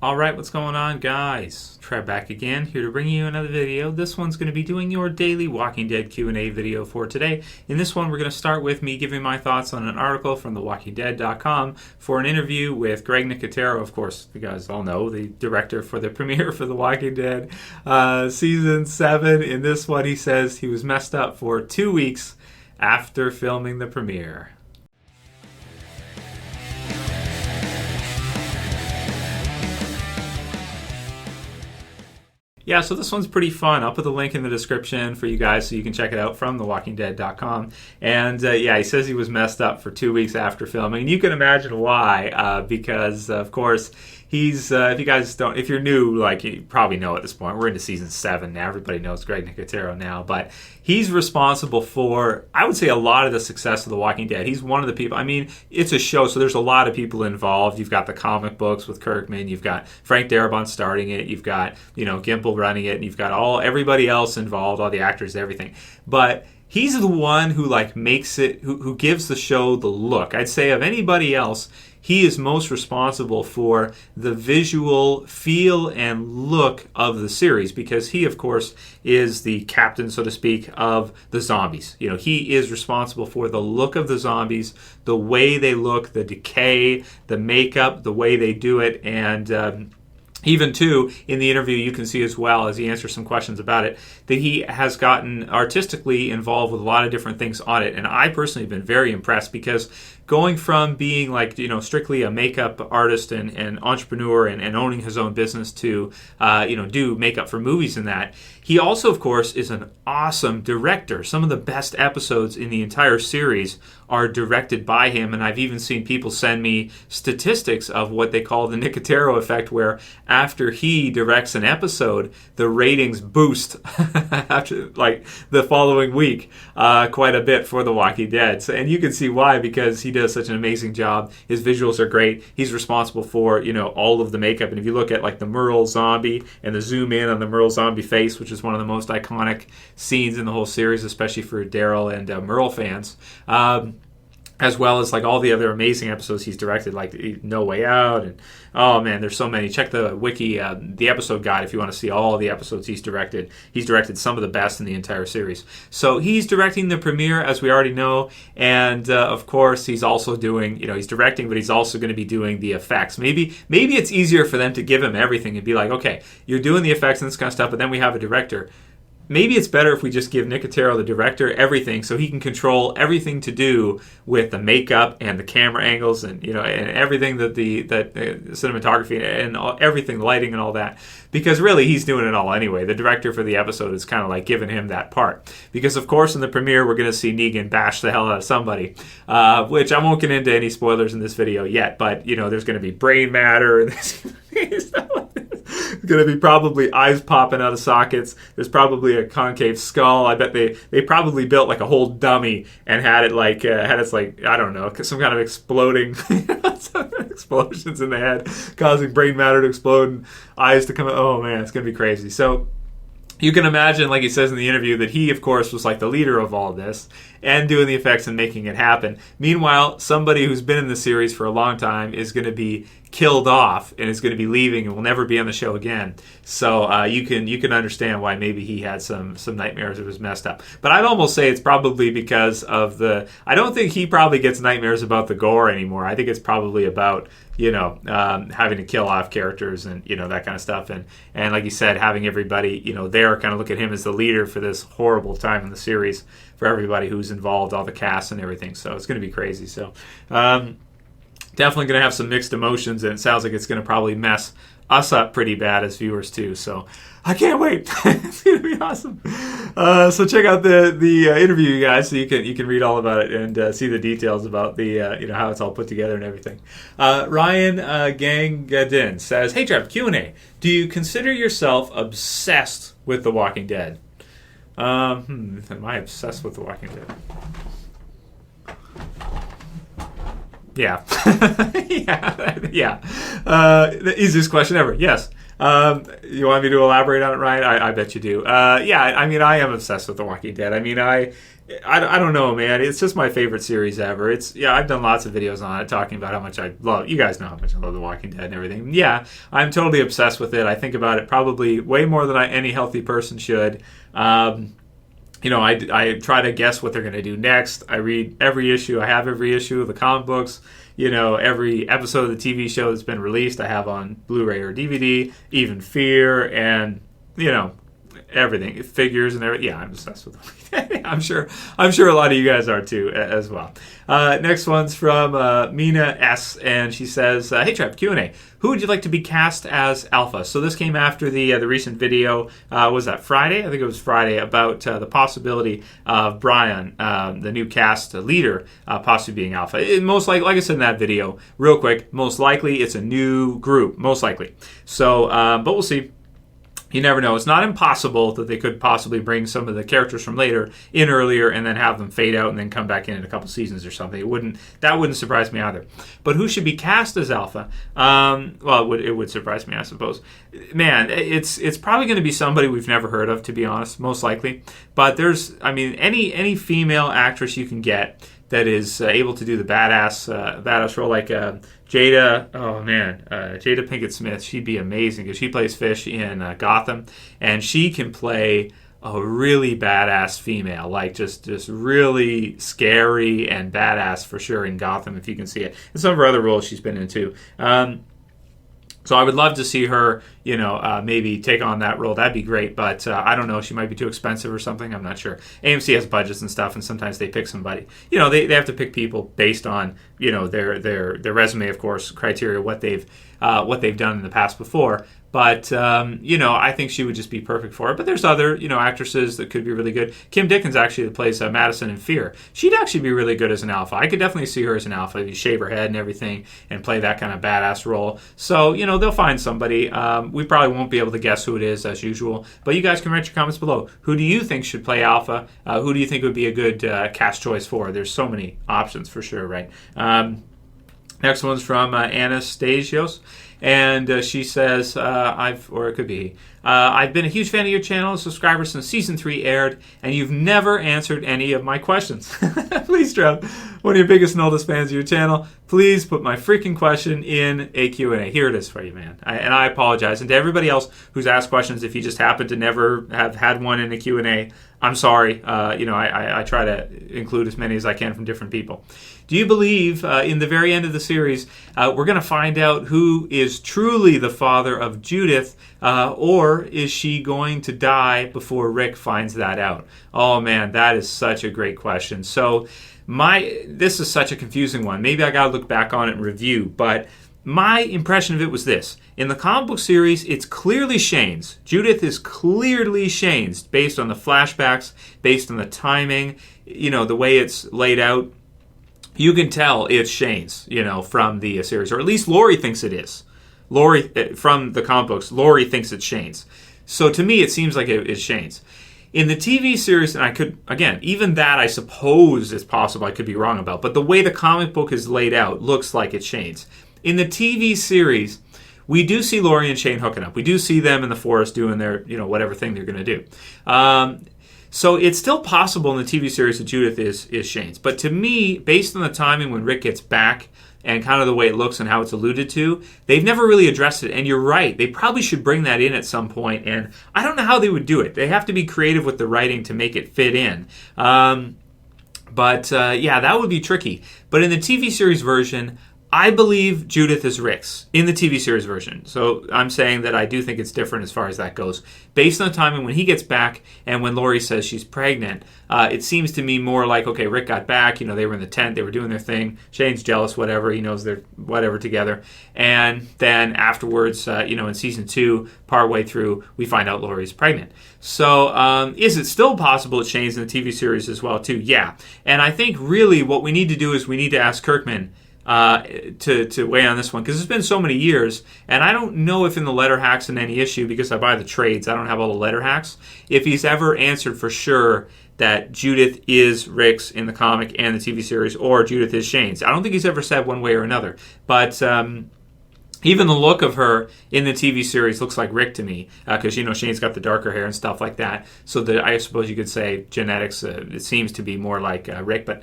Alright, what's going on, guys? Trev back again, here to bring you another video. This one's going to be doing your daily Walking Dead Q&A video for today. In this one, we're going to start with me giving my thoughts on an article from thewalkingdead.com for an interview with Greg Nicotero. Of course, you guys all know, the director for the premiere for The Walking Dead Season 7. In this one, he says he was messed up for 2 weeks after filming the premiere. Yeah, so this one's pretty fun. I'll put the link in the description for you guys so you can check it out from thewalkingdead.com. And yeah, he says he was messed up for 2 weeks after filming. You can imagine why, because of course he's, if you're new, like you probably know at this point, we're into season 7 now. Everybody knows Greg Nicotero now, but he's responsible for, I would say, a lot of the success of The Walking Dead. He's one of the people, I mean, it's a show, so there's a lot of people involved. You've got the comic books with Kirkman, you've got Frank Darabont starting it, you've got, Gimple running it, and you've got everybody else involved, all the actors, everything. But he's the one who makes it, who gives the show the look. I'd say of anybody else, he is most responsible for the visual feel and look of the series because he, of course, is the captain, so to speak, of the zombies. He is responsible for the look of the zombies, the way they look, the decay, the makeup, the way they do it, and even, too, in the interview, you can see as well, as he answers some questions about it, that he has gotten artistically involved with a lot of different things on it. And I personally have been very impressed because going from being strictly a makeup artist and entrepreneur and owning his own business to, do makeup for movies and that, he also, of course, is an awesome director. Some of the best episodes in the entire series are directed by him, and I've even seen people send me statistics of what they call the Nicotero effect, where after he directs an episode, the ratings boost after the following week quite a bit for The Walking Dead. So, and you can see why, because he does such an amazing job. His visuals are great. He's responsible for all of the makeup, and if you look at the Merle zombie and the zoom in on the Merle zombie face, which is one of the most iconic scenes in the whole series, especially for Daryl and Merle fans, as well as all the other amazing episodes he's directed, like No Way Out, and oh man, there's so many. Check the wiki, the episode guide, if you want to see all the episodes he's directed. He's directed some of the best in the entire series. So he's directing the premiere, as we already know, and of course he's also doing, he's directing, but he's also going to be doing the effects. Maybe it's easier for them to give him everything and be like, okay, you're doing the effects and this kind of stuff, but then we have a director. Maybe it's better if we just give Nicotero, the director, everything so he can control everything to do with the makeup and the camera angles and and everything that the cinematography and everything, lighting and all that. Because really, he's doing it all anyway. The director for the episode is kind of giving him that part. Because, of course, in the premiere, we're going to see Negan bash the hell out of somebody, which I won't get into any spoilers in this video yet, but, there's going to be brain matter and there's going to be probably eyes popping out of sockets. There's probably a concave skull. I bet they probably built a whole dummy and had it I don't know, some kind of exploding explosions in the head, causing brain matter to explode and eyes to come out. Oh man, it's going to be crazy. So you can imagine, like he says in the interview, that he, of course, was the leader of all this and doing the effects and making it happen. Meanwhile, somebody who's been in the series for a long time is going to be killed off and is going to be leaving and will never be on the show again. So you can understand why maybe he had some nightmares or was messed up. But I'd almost say it's probably because of I don't think he probably gets nightmares about the gore anymore. I think it's probably about having to kill off characters and that kind of stuff, and like you said, having everybody there kind of look at him as the leader for this horrible time in the series for everybody who's involved, all the cast and everything. So it's going to be crazy. So definitely going to have some mixed emotions, and it sounds like it's going to probably mess us up pretty bad as viewers too. So I can't wait. It's going to be awesome. So check out the interview, you guys, so you can read all about it and see the details about the how it's all put together and everything. Ryan Gangadin says, "Hey Trev, Q&A. Do you consider yourself obsessed with The Walking Dead?" Am I obsessed with The Walking Dead? Yeah. Yeah. The easiest question ever. Yes. You want me to elaborate on it, Ryan? I bet you do. Yeah, I mean, I am obsessed with The Walking Dead. I mean, I don't know, man. It's just my favorite series ever. I've done lots of videos on it talking about how much I love. You guys know how much I love The Walking Dead and everything. Yeah, I'm totally obsessed with it. I think about it probably way more than any healthy person should. I try to guess what they're going to do next. I read every issue. I have every issue of the comic books. Every episode of the TV show that's been released, I have on Blu-ray or DVD. Even Fear and everything, figures and everything. Yeah, I'm obsessed with them. I'm sure a lot of you guys are too, as well. Next one's from Mina S, and she says, "Hey Trev, Q&A. Who would you like to be cast as Alpha?" So this came after the recent video. Was that Friday? I think it was Friday, about the possibility of Brian, the new cast leader, possibly being Alpha. Most likely, like I said in that video, real quick, most likely it's a new group, most likely. So, but we'll see. You never know. It's not impossible that they could possibly bring some of the characters from later in earlier and then have them fade out and then come back in a couple seasons or something. That wouldn't surprise me either. But who should be cast as Alpha? It would surprise me, I suppose. Man, it's probably going to be somebody we've never heard of, to be honest, most likely. But any female actress you can get that is able to do the badass role, like Jada. Oh man, Jada Pinkett Smith. She'd be amazing because she plays Fish in Gotham, and she can play a really badass female, like just really scary and badass for sure in Gotham, if you can see it. And some of her other roles she's been in too. So I would love to see her, maybe take on that role. That'd be great, but I don't know. She might be too expensive or something. I'm not sure. AMC has budgets and stuff, and sometimes they pick somebody. They have to pick people based on, their resume, of course, criteria, what they've done in the past before. But, I think she would just be perfect for it. But there's other, actresses that could be really good. Kim Dickens, actually, that plays Madison in Fear. She'd actually be really good as an Alpha. I could definitely see her as an Alpha if you shave her head and everything and play that kind of badass role. So, they'll find somebody. We probably won't be able to guess who it is, as usual. But you guys can write your comments below. Who do you think should play Alpha? Who do you think would be a good cast choice for? There's so many options for sure, right? Next one's from Anastasios. And she says, I've been a huge fan of your channel, subscriber since Season 3 aired, and you've never answered any of my questions. Please, Trev, one of your biggest and oldest fans of your channel, please put my freaking question in a Q&A. Here it is for you, man. I apologize. And to everybody else who's asked questions, if you just happen to never have had one in a Q&A, I'm sorry. I try to include as many as I can from different people. Do you believe in the very end of the series, we're going to find out who is truly the father of Judith, or is she going to die before Rick finds that out? Oh man, that is such a great question. So this is such a confusing one. Maybe I got to look back on it and review, but my impression of it was this. In the comic book series, it's clearly Shane's. Judith is clearly Shane's, based on the flashbacks, based on the timing, the way it's laid out. You can tell it's Shane's, from the series, or at least Laurie thinks it is. Laurie, from the comic books, Laurie thinks it's Shane's. So to me, it seems like it is Shane's. In the TV series, and I could, again, even that I suppose is possible, I could be wrong about, but the way the comic book is laid out looks like it's Shane's. In the TV series, we do see Laurie and Shane hooking up. We do see them in the forest doing their, whatever thing they're going to do. So it's still possible in the TV series that Judith is Shane's. But to me, based on the timing when Rick gets back and kind of the way it looks and how it's alluded to, they've never really addressed it. And you're right. They probably should bring that in at some point. And I don't know how they would do it. They have to be creative with the writing to make it fit in. But that would be tricky. But in the TV series version, I believe Judith is Rick's in the TV series version. So I'm saying that I do think it's different as far as that goes. Based on the timing when he gets back and when Laurie says she's pregnant, it seems to me more like, okay, Rick got back, they were in the tent, they were doing their thing, Shane's jealous, whatever, he knows they're whatever together. And then afterwards, in season 2, partway through, we find out Laurie's pregnant. So is it still possible that Shane's in the TV series as well, too? Yeah. And I think really what we need to do is we need to ask Kirkman to weigh on this one, because it's been so many years, and I don't know if in the letter hacks in any issue, because I buy the trades, I don't have all the letter hacks, if he's ever answered for sure that Judith is Rick's in the comic and the TV series, or Judith is Shane's. I don't think he's ever said one way or another, but even the look of her in the TV series looks like Rick to me, because Shane's got the darker hair and stuff like that. So I suppose you could say genetics. It seems to be more like Rick, but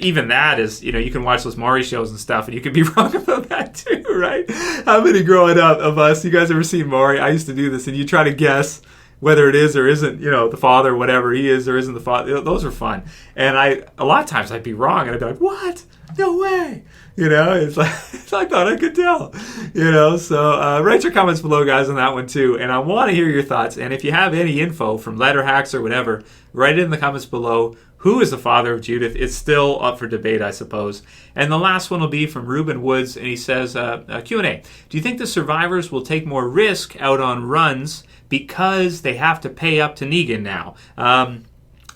even that is, you can watch those Maury shows and stuff, and you could be wrong about that too, right? How many growing up of us, you guys ever seen Maury? I used to do this, and you try to guess whether it is or isn't, the father, whatever he is or isn't the father. Those are fun. And a lot of times I'd be wrong, and I'd be like, what? No way. It's like, I thought I could tell. So write your comments below, guys, on that one too. And I want to hear your thoughts. And if you have any info from letter hacks or whatever, write it in the comments below. Who is the father of Judith? It's still up for debate, I suppose. And the last one will be from Reuben Woods, and he says, Q&A. Do you think the survivors will take more risk out on runs because they have to pay up to Negan now?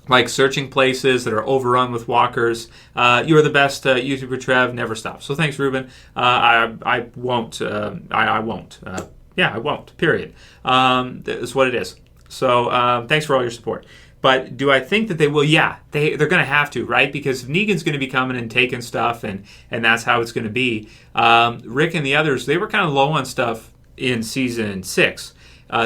Like searching places that are overrun with walkers. You are the best YouTuber, Trev. Never stop. So thanks, Reuben. I won't. I won't. I won't. Period. That's what it is. So thanks for all your support. But do I think that they will? Yeah, they're going to have to, right? Because if Negan's going to be coming and taking stuff, and that's how it's going to be. Rick and the others, they were kind of low on stuff in season 6.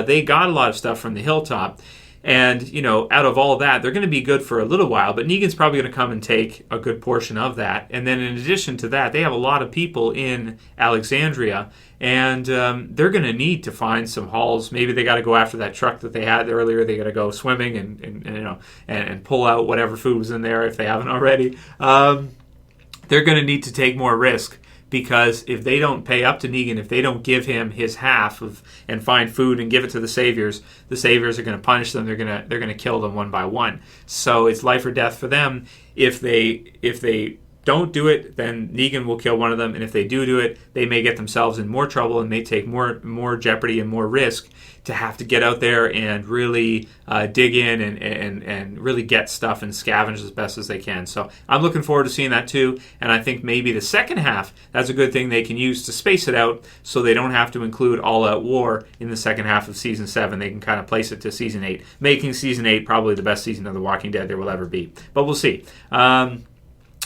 They got a lot of stuff from the hilltop. And, out of all that, they're going to be good for a little while, but Negan's probably going to come and take a good portion of that. And then in addition to that, they have a lot of people in Alexandria, and they're going to need to find some hauls. Maybe they got to go after that truck that they had earlier. They got to go swimming and pull out whatever food was in there if they haven't already. They're going to need to take more risk. Because if they don't pay up to Negan, if they don't give him his half and find food and give it to the Saviors are going to punish them. They're going to kill them one by one. So it's life or death for them. If they don't do it, then Negan will kill one of them. And if they do it, they may get themselves in more trouble and may take more jeopardy and more risk to have to get out there and really dig in and really get stuff and scavenge as best as they can. So I'm looking forward to seeing that too. And I think maybe the second half, that's a good thing they can use to space it out so they don't have to include all-out war in the second half of Season 7. They can kind of place it to Season 8, making Season 8 probably the best season of The Walking Dead there will ever be. But we'll see.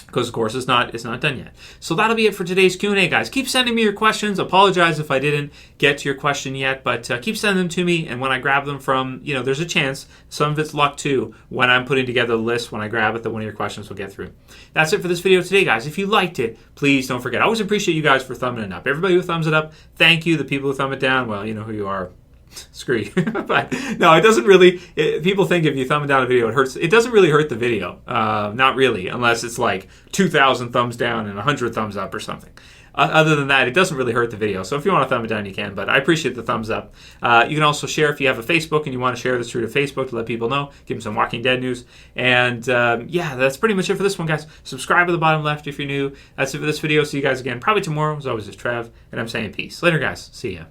Because, of course, it's not done yet. So that'll be it for today's Q&A, guys. Keep sending me your questions. Apologize if I didn't get to your question yet, but keep sending them to me, and when I grab them from, there's a chance, some of it's luck too, when I'm putting together the list, when I grab it, that one of your questions will get through. That's it for this video today, guys. If you liked it, please don't forget. I always appreciate you guys for thumbing it up. Everybody who thumbs it up, thank you. The people who thumb it down, well, you know who you are. Screw you. But no, it doesn't really. People think if you thumb down a video, it hurts. It doesn't really hurt the video. Not really, unless it's like 2,000 thumbs down and 100 thumbs up or something. Other than that, it doesn't really hurt the video. So if you want to thumb it down, you can. But I appreciate the thumbs up. You can also share if you have a Facebook and you want to share this through to Facebook to let people know. Give them some Walking Dead news. And that's pretty much it for this one, guys. Subscribe at the bottom left if you're new. That's it for this video. See you guys again probably tomorrow. As always, it's Trev, and I'm saying peace. Later, guys. See ya.